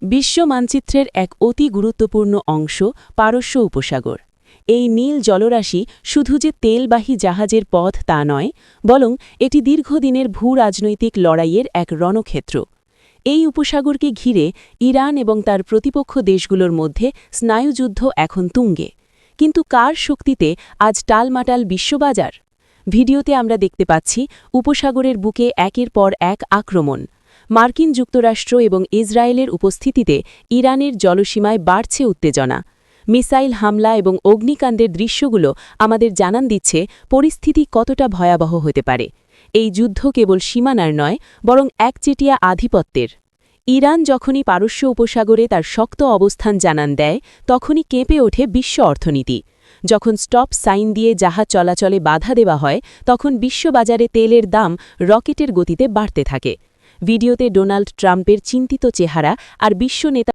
বিশ্ব মানচিত্রের এক অতি গুরুত্বপূর্ণ অংশ পারস্য উপসাগর। এই নীল জলরাশি শুধু যে তেলবাহী জাহাজের পথ তা নয়, বরং এটি দীর্ঘদিনের ভূরাজনৈতিক লড়াইয়ের এক রণক্ষেত্র। এই উপসাগরকে ঘিরে ইরান এবং তার প্রতিপক্ষ দেশগুলোর মধ্যে স্নায়ুযুদ্ধ এখন তুঙ্গে। কিন্তু কার শক্তিতে আজ টালমাটাল বিশ্ববাজার? ভিডিওতে আমরা দেখতে পাচ্ছি উপসাগরের বুকে একের পর এক আক্রমণ। মার্কিন যুক্তরাষ্ট্র এবং ইসরায়েলের উপস্থিতিতে ইরানের জলসীমায় বাড়ছে উত্তেজনা। মিসাইল হামলা এবং অগ্নিকাণ্ডের দৃশ্যগুলো আমাদের জানান দিচ্ছে পরিস্থিতি কতটা ভয়াবহ হতে পারে। এই যুদ্ধ কেবল সীমানার নয়, বরং একচেটিয়া আধিপত্যের। ইরান যখনই পারস্য উপসাগরে তার শক্ত অবস্থান জানান দেয়, তখনই কেঁপে ওঠে বিশ্ব অর্থনীতি। যখন স্টপ সাইন দিয়ে জাহাজ চলাচলে বাধা দেওয়া হয়, তখন বিশ্ববাজারে তেলের দাম রকেটের গতিতে বাড়তে থাকে। ভিডিওতে ডোনাল্ড ট্রাম্পের চিন্তিত চেহারা আর বিশ্ব নেতা